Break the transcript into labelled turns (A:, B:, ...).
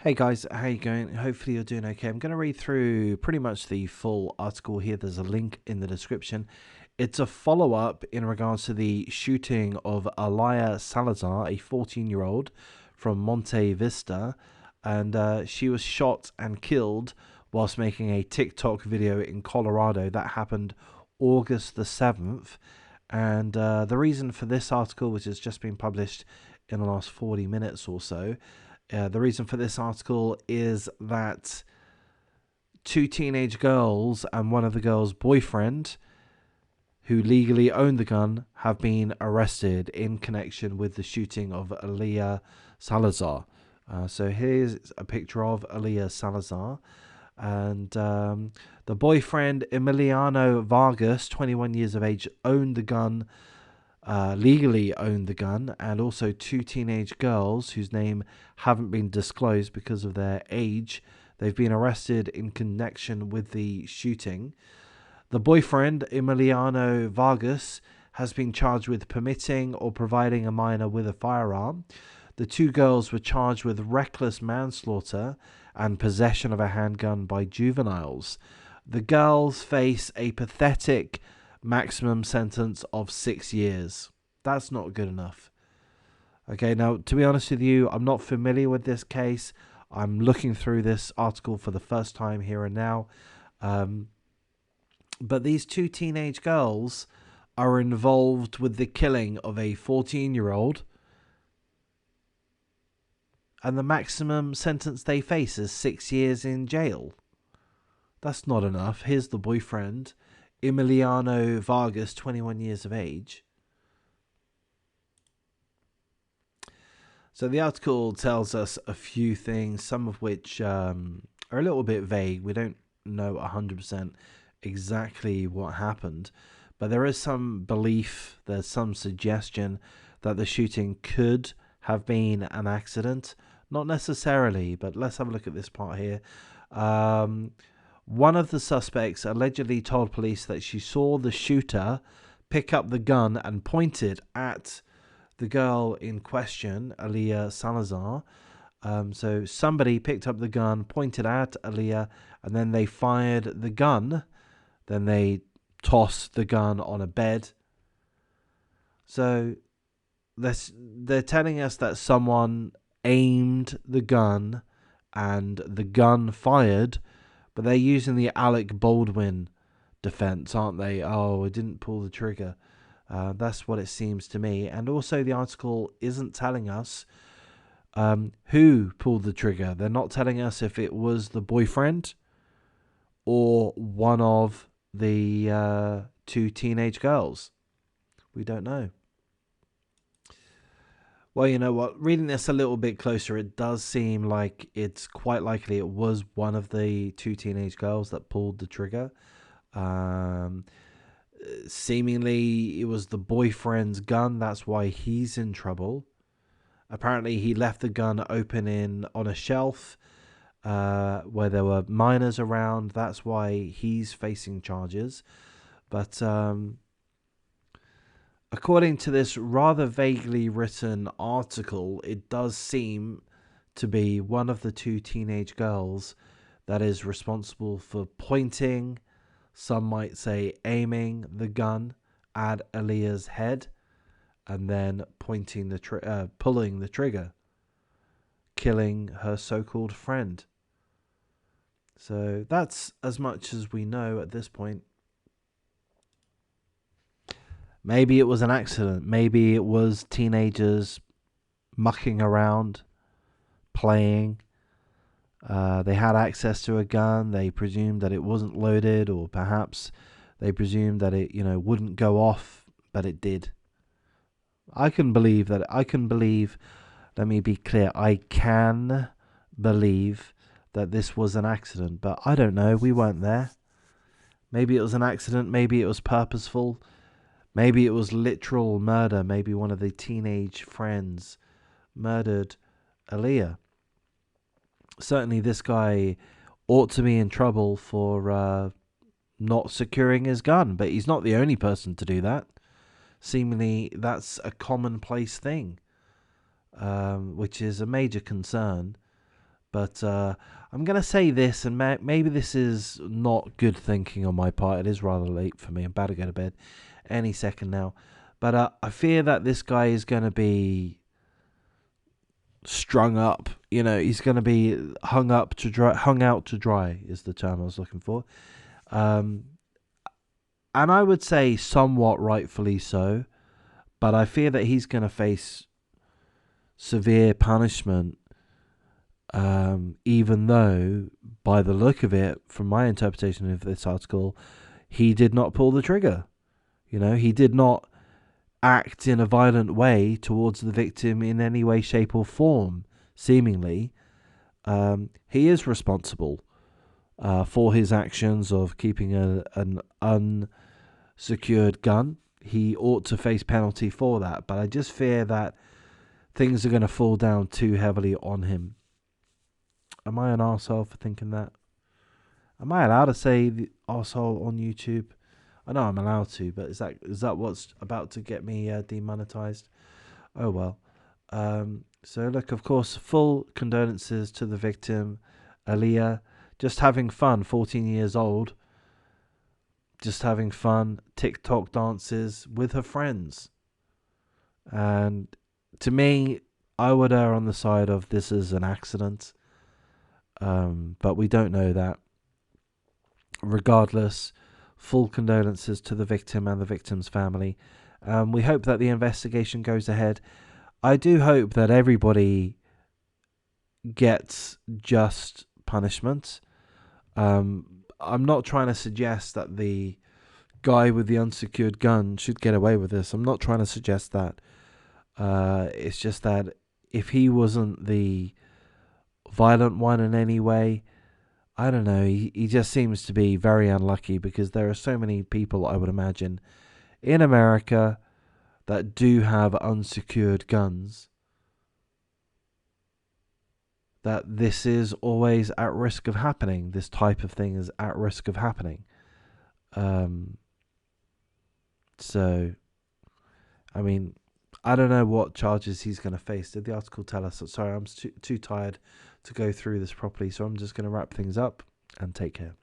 A: Hey guys, how you going? Hopefully you're doing okay. I'm going to read through pretty much the full article here. There's a link in the description. It's a follow-up in regards to the shooting of Aaliyah Salazar, a 14-year-old from Monte Vista, and she was shot and killed whilst making a TikTok video in Colorado. That happened August the 7th. And the reason for this article, which has just been published in the last 40 minutes or so, the reason for this article is that two teenage girls and one of the girls' boyfriend, who legally owned the gun, have been arrested in connection with the shooting of Aaliyah Salazar. So here's a picture of Aaliyah Salazar. And the boyfriend, Emiliano Vargas, 21 years of age, owned the gun. Legally owned the gun, and also two teenage girls whose name haven't been disclosed because of their age. They've been arrested in connection with the shooting. The boyfriend, Emiliano Vargas, has been charged with permitting or providing a minor with a firearm. The two girls were charged with reckless manslaughter and possession of a handgun by juveniles. The girls face a pathetic maximum sentence of 6 years. That's not good enough. Okay, now, to be honest with you, I'm not familiar with this case. I'm looking through this article for the first time here and now. But these two teenage girls are involved with the killing of a 14-year-old. And the maximum sentence they face is 6 years in jail. That's not enough. Here's the boyfriend, Emiliano Vargas, 21 years of age. So the article tells us a few things, some of which are a little bit vague. We don't know 100% exactly what happened, but there is some belief, there's some suggestion that the shooting could have been an accident. Not necessarily, but let's have a look at this part here. One of the suspects allegedly told police that she saw the shooter pick up the gun and point it at the girl in question, Aaliyah Salazar. So somebody picked up the gun, pointed at Aaliyah, and then they fired the gun. Then they tossed the gun on a bed. So they're telling us that someone aimed the gun and the gun fired, but they're using the Alec Baldwin defense, aren't they? Oh, I didn't pull the trigger. That's what it seems to me. And also the article isn't telling us who pulled the trigger. They're not telling us if it was the boyfriend or one of the two teenage girls. We don't know. Well, you know what? Reading this a little bit closer, it does seem like it's quite likely it was one of the two teenage girls that pulled the trigger. Seemingly, it was the boyfriend's gun. That's why he's in trouble. Apparently, he left the gun open on a shelf where there were minors around. That's why he's facing charges. But according to this rather vaguely written article, it does seem to be one of the two teenage girls that is responsible for pointing, some might say aiming the gun at Aaliyah's head, and then pulling the trigger, killing her so-called friend. So that's as much as we know at this point. Maybe it was an accident. Maybe it was teenagers mucking around, playing. They had access to a gun. They presumed that it wasn't loaded, or perhaps they presumed that it, wouldn't go off, but it did. I can believe that. Let me be clear. I can believe that this was an accident, but I don't know. We weren't there. Maybe it was an accident. Maybe it was purposeful. Maybe it was literal murder. Maybe one of the teenage friends murdered Aaliyah. Certainly this guy ought to be in trouble for not securing his gun, but he's not the only person to do that. Seemingly that's a commonplace thing, which is a major concern. But I'm going to say this, and maybe this is not good thinking on my part. It is rather late for me. I'm about to go to bed any second now. But I fear that this guy is going to be strung up. You know, he's going to be hung out to dry is the term I was looking for. And I would say somewhat rightfully so. But I fear that he's going to face severe punishment, even though, by the look of it, from my interpretation of this article, he did not pull the trigger. You know, he did not act in a violent way towards the victim in any way, shape, or form, seemingly. He is responsible for his actions of keeping an unsecured gun. He ought to face penalty for that, but I just fear that things are going to fall down too heavily on him. Am I an arsehole for thinking that? Am I allowed to say the arsehole on YouTube? I know I'm allowed to, but is that what's about to get me demonetized? Oh well. So look, of course, full condolences to the victim, Aaliyah. Just having fun, 14 years old. Just having fun, TikTok dances with her friends. And to me, I would err on the side of this is an accident. But we don't know that. Regardless, full condolences to the victim and the victim's family. We hope that the investigation goes ahead. I do hope that everybody gets just punishment. I'm not trying to suggest that the guy with the unsecured gun should get away with this. I'm not trying to suggest that. It's just that if he wasn't the violent one in any way, I don't know, he just seems to be very unlucky, because there are so many people, I would imagine, in America that do have unsecured guns, that this is always at risk of happening. This type of thing is at risk of happening. So, I mean, I don't know what charges he's going to face. Did the article tell us? Sorry, I'm too tired to go through this properly, so I'm just going to wrap things up and take care.